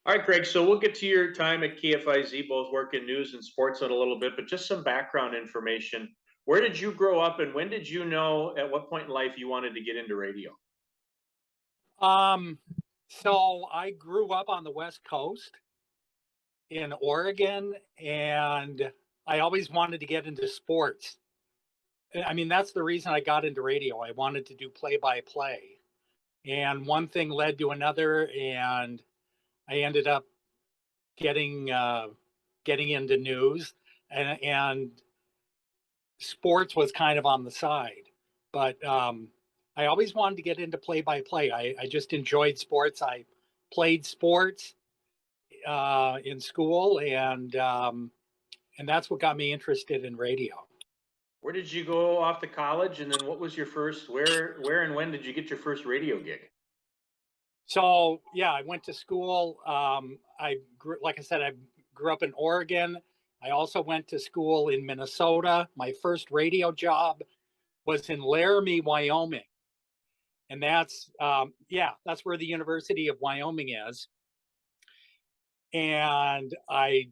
All right, Greg. So we'll get to your time at KFIZ, both working news and sports in a little bit, but just some background information. Where did you grow up, and when did you know at what point in life you wanted to get into radio? Um, so I grew up on the West Coast in Oregon, and I always wanted to get into sports. I mean, that's the reason I got into radio. I wanted to do play by play. And one thing led to another, and I ended up getting getting into news, and sports was kind of on the side. But I always wanted to get into play by play. I just enjoyed sports. I played sports in school, and that's what got me interested in radio. Where did you go off to college, and then what was your first? Where, and when did you get your first radio gig? So yeah, I went to school. Like I said, I grew up in Oregon. I also went to school in Minnesota. My first radio job was in Laramie, Wyoming, and that's where the University of Wyoming is. And I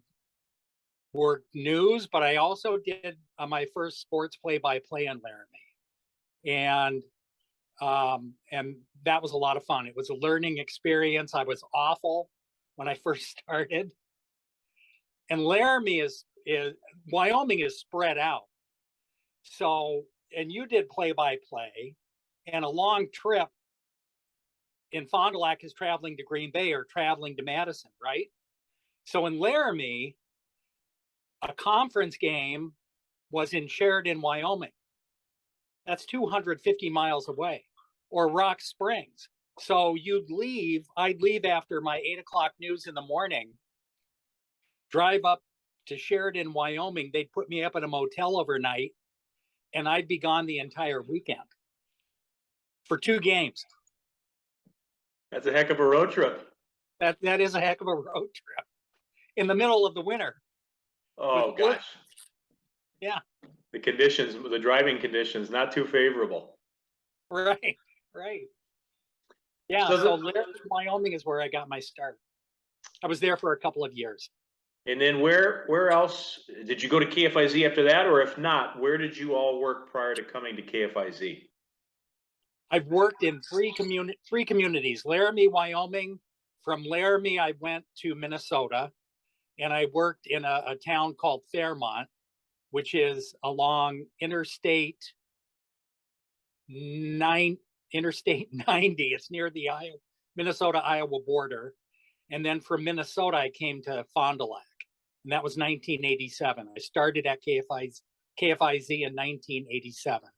worked news, but I also did my first sports play-by-play in Laramie, and that was a lot of fun. It was a learning experience. I was awful when I first started, and Laramie is Wyoming is spread out. So, and you did play-by-play, and a long trip in Fond du Lac is traveling to Green Bay or traveling to Madison, right? So in Laramie, a conference game was in Sheridan, Wyoming. That's 250 miles away, or Rock Springs. So I'd leave after my 8 o'clock news in the morning, drive up to Sheridan, Wyoming. They'd put me up at a motel overnight, and I'd be gone the entire weekend for 2 games. That's a heck of a road trip. That is a heck of a road trip in the middle of the winter. Oh gosh. Yeah. The driving conditions, not too favorable. Right. Yeah. So Wyoming is where I got my start. I was there for a couple of years. And then where else did you go to KFIZ after that, or if not, where did you all work prior to coming to KFIZ? I've worked in three communities: Laramie, Wyoming. From Laramie, I went to Minnesota, and I worked in a town called Fairmont, which is along Interstate 90. It's near the Minnesota-Iowa border. And then from Minnesota, I came to Fond du Lac, and that was 1987. I started at KFIZ in 1987.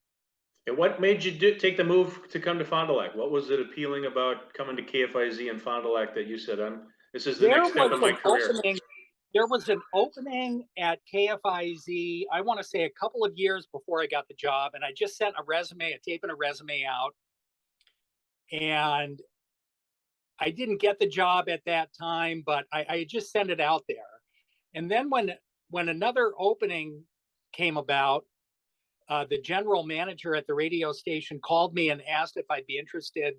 And what made you take the move to come to Fond du Lac? What was it appealing about coming to KFIZ and Fond du Lac that you said, this is the next step in my career? There was an opening at KFIZ, I want to say a couple of years before I got the job, and I just sent a tape and a resume out, and I didn't get the job at that time, but I just sent it out there. And then when another opening came about, the general manager at the radio station called me and asked if I'd be interested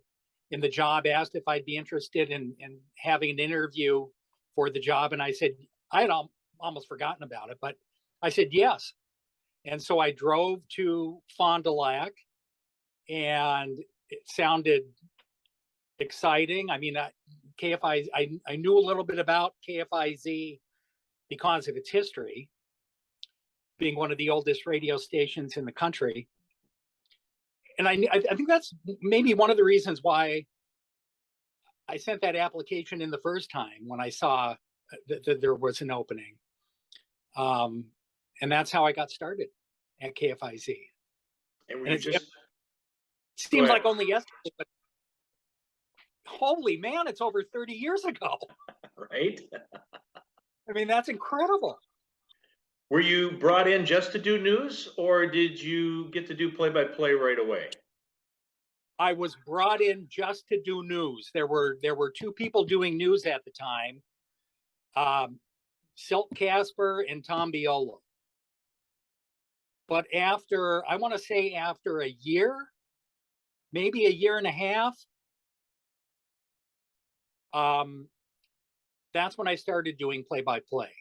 in the job, asked if I'd be interested in having an interview for the job. And I said, I had almost forgotten about it, but I said yes. And so I drove to Fond du Lac, and it sounded exciting. I mean, I knew a little bit about KFIZ because of its history, being one of the oldest radio stations in the country. And I think that's maybe one of the reasons why I sent that application in the first time when I saw that there was an opening. And that's how I got started at KFIZ. And it seems like only yesterday, but holy man, it's over 30 years ago. Right? I mean, that's incredible. Were you brought in just to do news, or did you get to do play-by-play right away? I was brought in just to do news. There were 2 people doing news at the time, Silt Casper and Tom Biolo. But I want to say after a year, maybe a year and a half, that's when I started doing play-by-play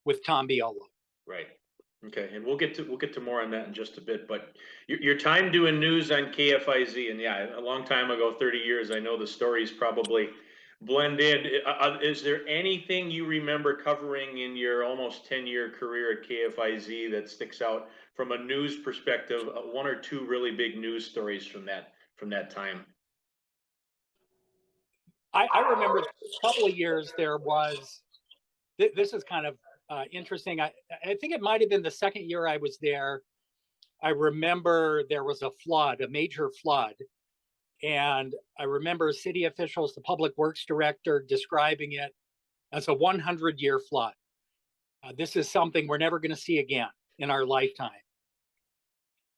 with Tom Biolo. Right. Okay, and we'll get to more on that in just a bit. But your time doing news on KFIZ, and yeah, a long time ago, 30 years. I know the stories probably blend in. Is there anything you remember covering in your almost 10-year career at KFIZ that sticks out from a news perspective? One or two really big news stories from that time. I remember a couple of years there was. This is kind of interesting. I think it might have been the second year I was there. I remember there was a flood, a major flood. And I remember city officials, the public works director, describing it as a 100-year flood. This is something we're never going to see again in our lifetime.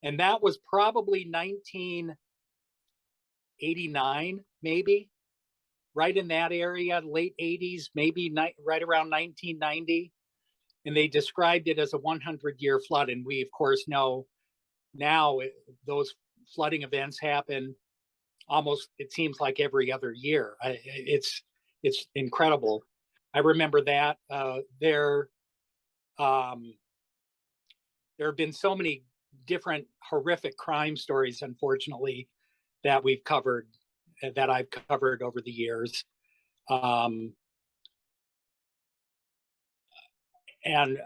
And that was probably 1989, maybe, right in that area, late 80s, maybe right around 1990. And they described it as a 100-year flood. And we, of course, know now those flooding events happen almost, it seems like every other year. It's incredible. I remember that. There have been so many different horrific crime stories, unfortunately, that we've covered, that I've covered over the years. And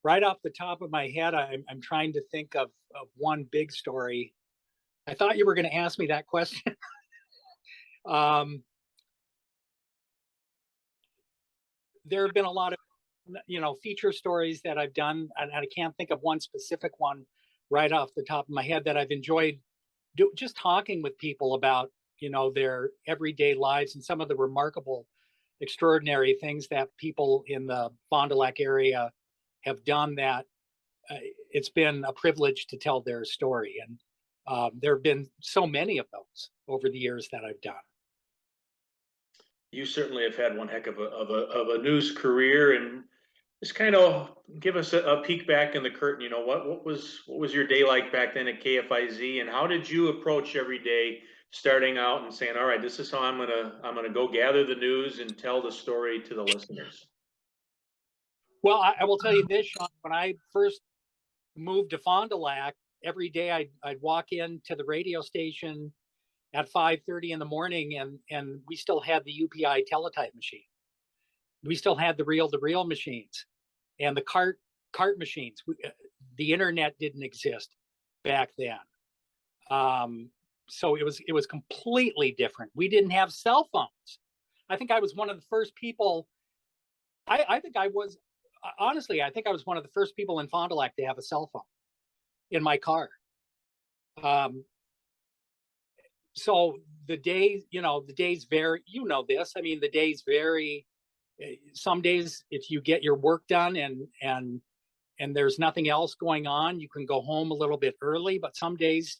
right off the top of my head, I'm trying to think of one big story. I thought you were going to ask me that question. There have been a lot of, feature stories that I've done, and I can't think of one specific one right off the top of my head that I've enjoyed just talking with people about, their everyday lives and some of the remarkable, extraordinary things that people in the Fond du Lac area have done, that it's been a privilege to tell their story. And there have been so many of those over the years that I've done. You certainly have had one heck of a news career, and just kind of give us a peek back in the curtain. What was your day like back then at KFIZ, and how did you approach every day, starting out and saying, all right, this is how I'm gonna go gather the news and tell the story to the listeners? Well, I will tell you this, Sean, when I first moved to Fond du Lac, every day I'd walk into the radio station at 5:30 in the morning, and we still had the UPI teletype machine. We still had the reel-to-reel machines and the cart machines. The internet didn't exist back then. So it was completely different. We didn't have cell phones. I think I was one of the first people. I think I was one of the first people in Fond du Lac to have a cell phone in my car. So the days vary. This. I mean, the days vary. Some days, if you get your work done and there's nothing else going on, you can go home a little bit early. But some days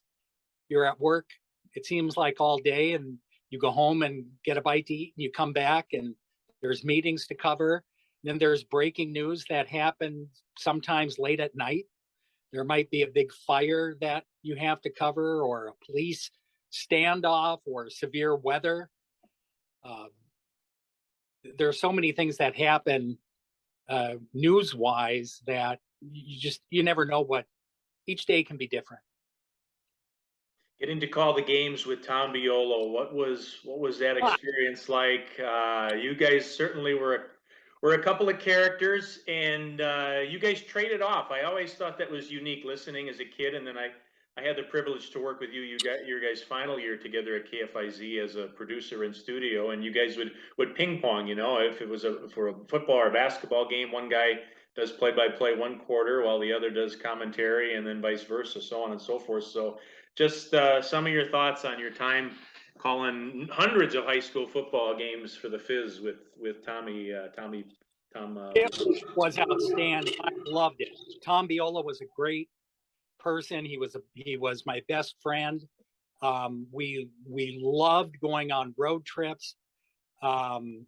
you're at work, it seems like all day, and you go home and get a bite to eat, and you come back and there's meetings to cover. Then there's breaking news that happens sometimes late at night. There might be a big fire that you have to cover, or a police standoff, or severe weather. There are so many things that happen news-wise that you never know what. Each day can be different. Getting to call the games with Tom Biolo, what was that experience like? You guys certainly were a couple of characters, and you guys traded off. I always thought that was unique, listening as a kid, and then I had the privilege to work with you. You got your guys' final year together at KFIZ as a producer in studio, and you guys would ping pong. If it was for a football or basketball game, one guy does play-by-play one quarter while the other does commentary, and then vice versa, so on and so forth. So just some of your thoughts on your time calling hundreds of high school football games for the Fizz with Tom. It was outstanding. I loved it. Tom Biolo was a great person. He was my best friend. We loved going on road trips and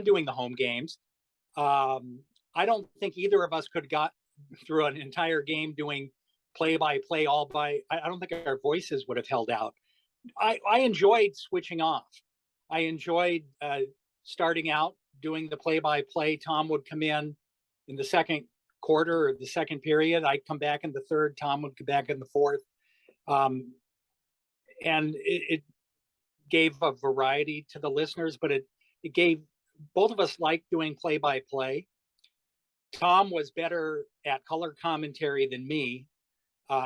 doing the home games. I don't think either of us could have got through an entire game doing play-by-play I don't think our voices would have held out. I enjoyed switching off. I enjoyed starting out doing the play-by-play. Tom would come in the second quarter or the second period. I'd come back in the third. Tom would come back in the fourth. And it gave a variety to the listeners, but it gave, both of us liked doing play-by-play. Tom was better at color commentary than me.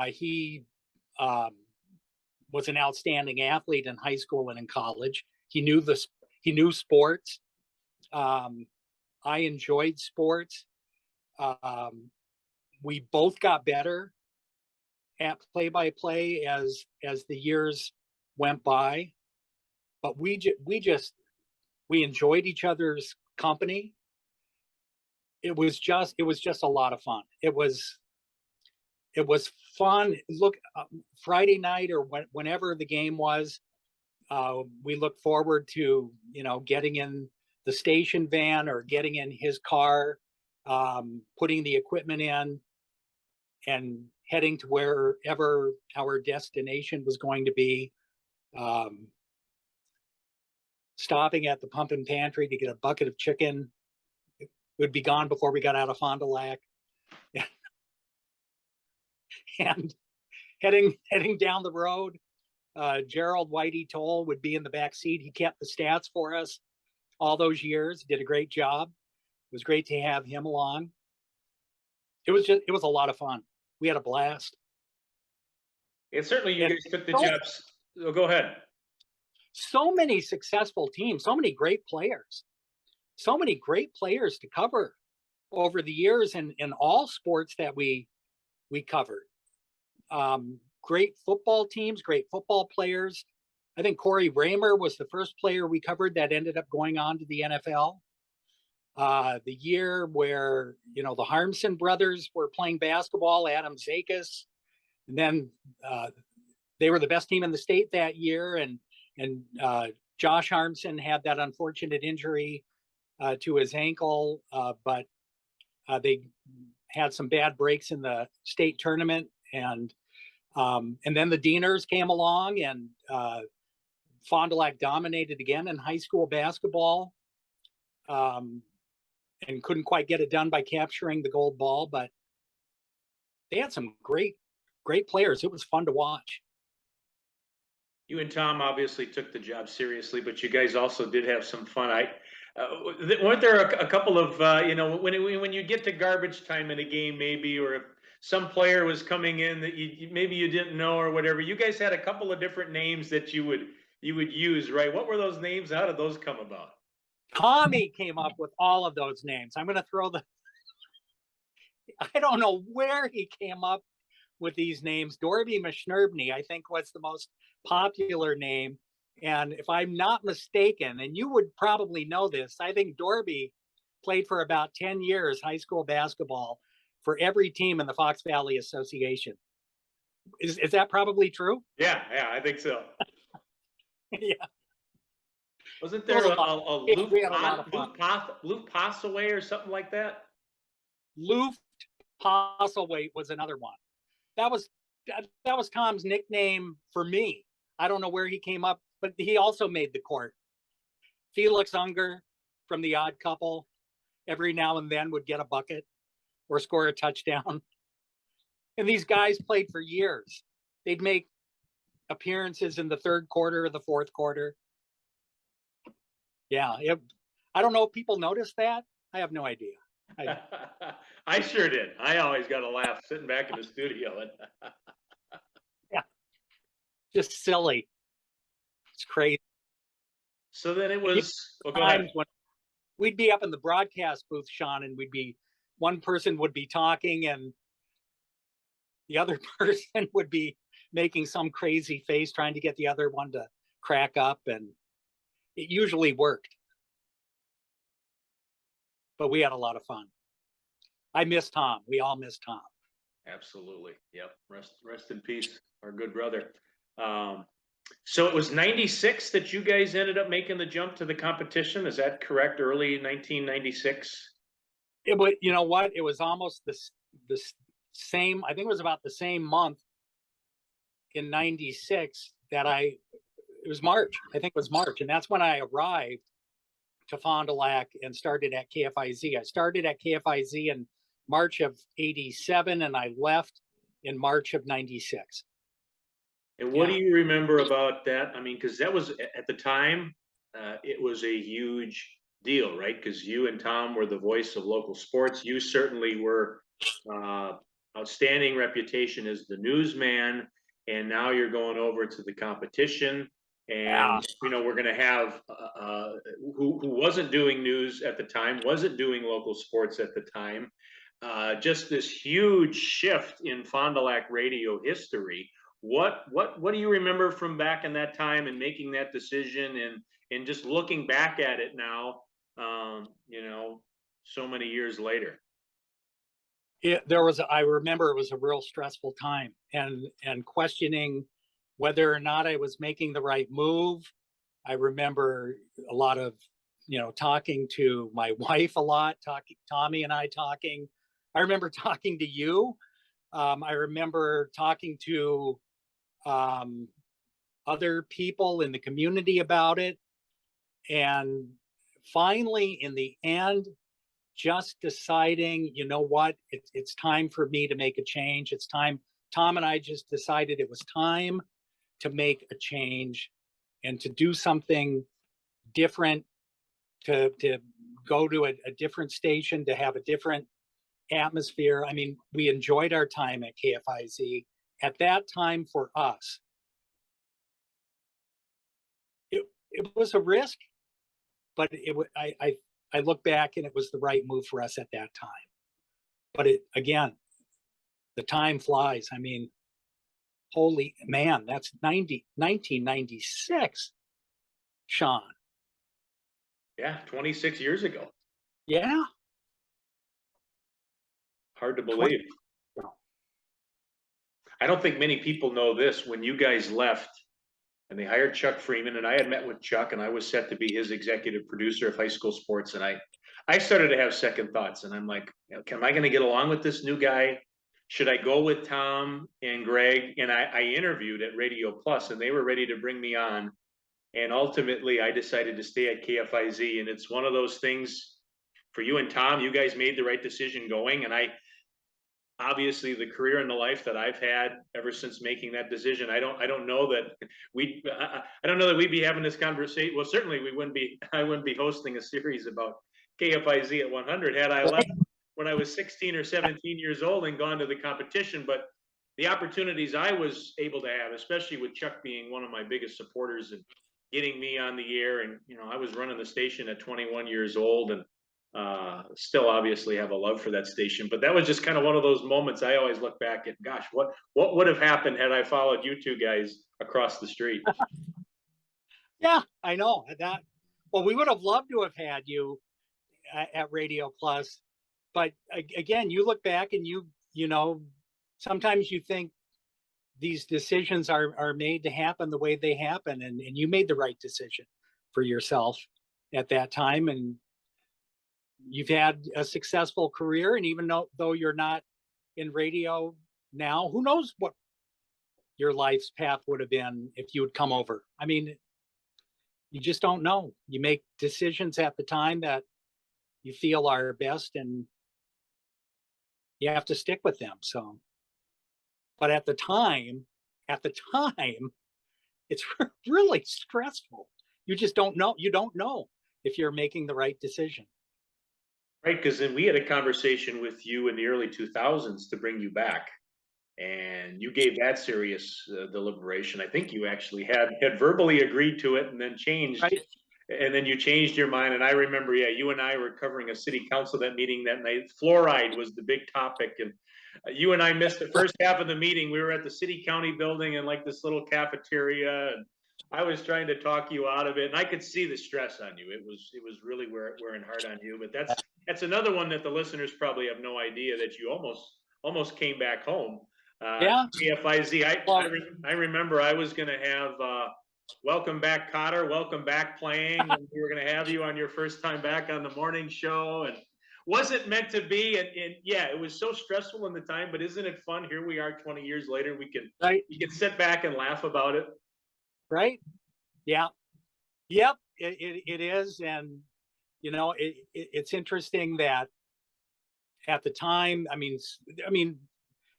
He was an outstanding athlete in high school and in college. He knew sports. I enjoyed sports. We both got better at play-by-play as the years went by, but we enjoyed each other's company. It was just a lot of fun. It was fun. Look, Friday night or whenever the game was, we looked forward to, getting in the station van or getting in his car, putting the equipment in and heading to wherever our destination was going to be, stopping at the pump and pantry to get a bucket of chicken. It would be gone before we got out of Fond du Lac. And heading down the road, Gerald Whitey Toll would be in the back seat. He kept the stats for us all those years, did a great job. It was great to have him along. It was a lot of fun. We had a blast. And certainly you guys took the jobs. Oh, go ahead. So many successful teams, so many great players to cover over the years in all sports that we covered. Great football teams, great football players. I think Corey Raymer was the first player we covered that ended up going on to the NFL. The year where, the Harmson brothers were playing basketball, Adam Zakis, and then they were the best team in the state that year. And Josh Harmson had that unfortunate injury to his ankle, but they had some bad breaks in the state tournament. And then the Deaners came along, and Fond du Lac dominated again in high school basketball, and couldn't quite get it done by capturing the gold ball, but they had some great players. It was fun to watch. You and Tom obviously took the job seriously, but you guys also did have some fun. Weren't there a couple of, when you get to garbage time in a game, maybe, or if some player was coming in that maybe you didn't know or whatever, you guys had a couple of different names that you would use, right? What were those names? How did those come about? Tommy came up with all of those names. I'm going to throw I don't know where he came up with these names. Dorby Mashnerbny, I think, was the most popular name. And if I'm not mistaken, and you would probably know this, I think Dorby played for about 10 years high school basketball for every team in the Fox Valley Association. Is that probably true? Yeah, I think so. Yeah. Wasn't there a Luke Passaway or something like that? Luke Passaway was another one. That was Tom's nickname for me. I don't know where he came up, but he also made the court. Felix Unger from The Odd Couple every now and then would get a bucket or score a touchdown. And these guys played for years. They'd make appearances in the third quarter or the fourth quarter. Yeah, I don't know if people noticed that. I have no idea. I sure did. I always got a laugh sitting back in the studio. Yeah, just silly. It's crazy. So then it was. Well, go ahead. When we'd be up in the broadcast booth, Sean, and one person would be talking, and the other person would be making some crazy face trying to get the other one to crack up, and it usually worked. But we had a lot of fun. I miss Tom. We all miss Tom. Absolutely. Yep. Rest in peace, our good brother. So it was 96 that you guys ended up making the jump to the competition. Is that correct? Early 1996? It was, you know what? It was almost the same. I think it was about the same month in 96 that it was March. I think it was March. And that's when I arrived to Fond du Lac and started at KFIZ. I started at KFIZ in March of '87, and I left in March of '96. And what Yeah. do you remember about that? I mean, because that was at the time, it was a huge deal, right? Because you and Tom were the voice of local sports. You certainly were outstanding reputation as the newsman, and now you're going over to the competition. Yeah. And we're going to have who wasn't doing news at the time, wasn't doing local sports at the time. Just this huge shift in Fond du Lac radio history. What do you remember from back in that time and making that decision and just looking back at it now, so many years later? I remember it was a real stressful time, and questioning whether or not I was making the right move. I remember a lot of, talking to my wife a lot, Tommy and I talking. I remember talking to you. I remember talking to other people in the community about it. And finally, in the end, just deciding, you know what, it's time for me to make a change. It's time. Tom and I just decided it was time to make a change and to do something different, to go to a different station, to have a different atmosphere. I mean, we enjoyed our time at KFIZ. At that time, for us, it was a risk, but I look back and it was the right move for us at that time. But again, the time flies. I mean, holy man, that's 1996, Sean. Yeah, 26 years ago. Yeah. Hard to believe. I don't think many people know this. When you guys left and they hired Chuck Freeman, and I had met with Chuck, and I was set to be his executive producer of high school sports, and I started to have second thoughts, and I'm like, am I going to get along with this new guy? Should I go with Tom and Greg? And I interviewed at Radio Plus, and they were ready to bring me on. And ultimately, I decided to stay at KFIZ. And it's one of those things for you and Tom, you guys made the right decision going. And obviously the career and the life that I've had ever since making that decision, I don't know that we'd be having this conversation. Well, certainly I wouldn't be hosting a series about KFIZ at 100 had I left when I was 16 or 17 years old and gone to the competition. But the opportunities I was able to have, especially with Chuck being one of my biggest supporters and getting me on the air, and I was running the station at 21 years old, and still obviously have a love for that station. But that was just kind of one of those moments I always look back at, gosh, what would have happened had I followed you two guys across the street? Yeah, I know that. Well, we would have loved to have had you at Radio Plus, but again, you look back and sometimes you think these decisions are made to happen the way they happen, and you made the right decision for yourself at that time, and you've had a successful career. And even though you're not in radio now, who knows what your life's path would have been if you had come over. I mean, you just don't know. You make decisions at the time that you feel are best, and you have to stick with them. So, but at the time, it's really stressful. You just don't know. You don't know if you're making the right decision. Right, because then we had a conversation with you in the early 2000s to bring you back, and you gave that serious deliberation. I think you actually had verbally agreed to it and then changed, right? And then you changed your mind. And I remember, yeah, you and I were covering a city council that meeting that night. Fluoride was the big topic, and you and I missed the first half of the meeting. We were at the city county building in like this little cafeteria, and I was trying to talk you out of it, and I could see the stress on you. It was really wearing hard on you. But that's another one that the listeners probably have no idea, that you almost came back home. Yeah. KFIZ. I remember I was going to have Welcome Back Cotter, Welcome Back playing, and we were going to have you on your first time back on the morning show, and wasn't meant to be. And yeah, it was so stressful in the time, but isn't it fun? Here we are 20 years later. We can sit back and laugh about it. Right. Yeah. Yep. It is. And You know, it's interesting that at the time, I mean,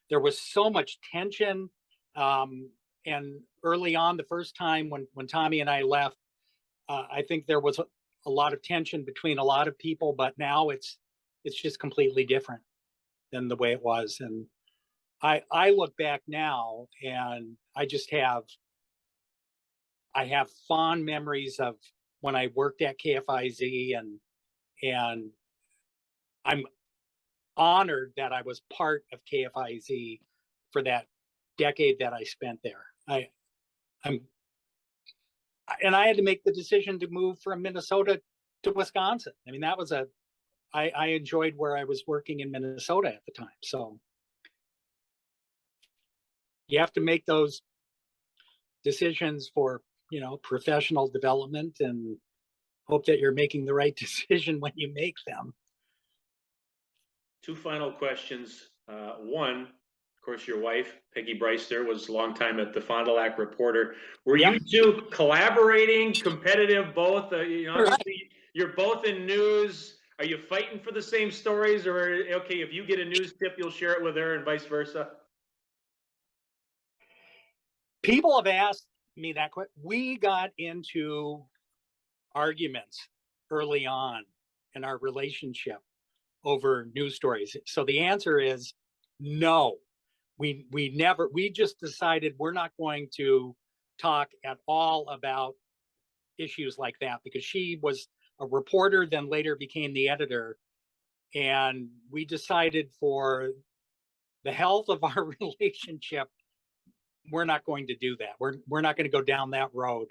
there was so much tension. And early on, the first time when Tommy and I left, I think there was a lot of tension between a lot of people, but now it's just completely different than the way it was. And I look back now and I have fond memories of when I worked at KFIZ, and I'm honored that I was part of KFIZ for that decade that I spent there. I'm and I had to make the decision to move from Minnesota to Wisconsin. I mean, that was I enjoyed where I was working in Minnesota at the time. So you have to make those decisions for, you know, professional development, and hope that you're making the right decision when you make them. Two final questions. One, of course, your wife, Peggy Breister, was a long time at the Fond du Lac Reporter. Were Yep. you two collaborating, competitive, both? You know, Right. obviously, you're both in news. Are you fighting for the same stories, or okay, if you get a news tip, you'll share it with her, and vice versa? People have asked me that question. We got into arguments early on in our relationship over news stories. So the answer is no. We just decided we're not going to talk at all about issues like that, because she was a reporter, then later became the editor. And we decided, for the health of our relationship, we're not going to do that. We're not going to go down that road.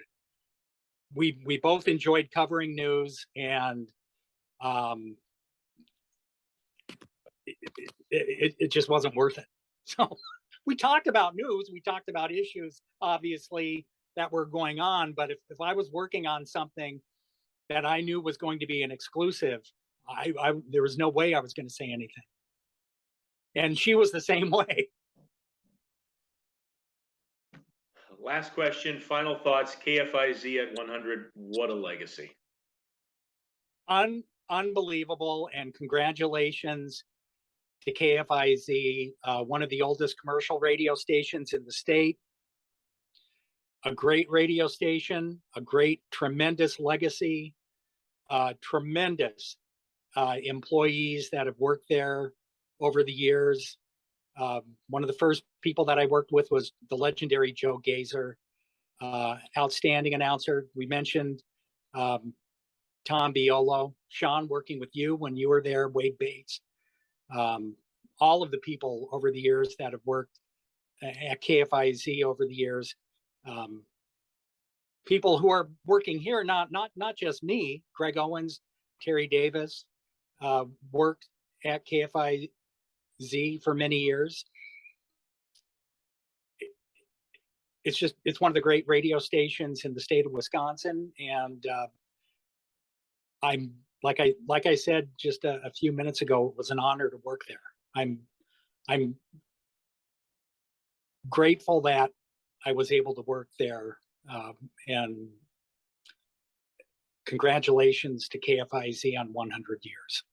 We both enjoyed covering news, and it just wasn't worth it. So we talked about news, we talked about issues, obviously, that were going on. But if I was working on something that I knew was going to be an exclusive, there was no way I was going to say anything. And she was the same way. Last question, final thoughts. KFIZ at 100, what a legacy. Unbelievable, and congratulations to KFIZ, one of the oldest commercial radio stations in the state. A great radio station, a great, tremendous legacy, tremendous employees that have worked there over the years. One of the first people that I worked with was the legendary Joe Gazer, outstanding announcer. We mentioned Tom Biolo, Sean, working with you when you were there, Wade Bates. All of the people over the years that have worked at KFIZ over the years, people who are working here, not just me, Greg Owens, Terry Davis, worked at KFIZ for many years. It's one of the great radio stations in the state of Wisconsin, and I'm like I said just a few minutes ago, it was an honor to work there. I'm grateful that I was able to work there, and congratulations to KFIZ on 100 years.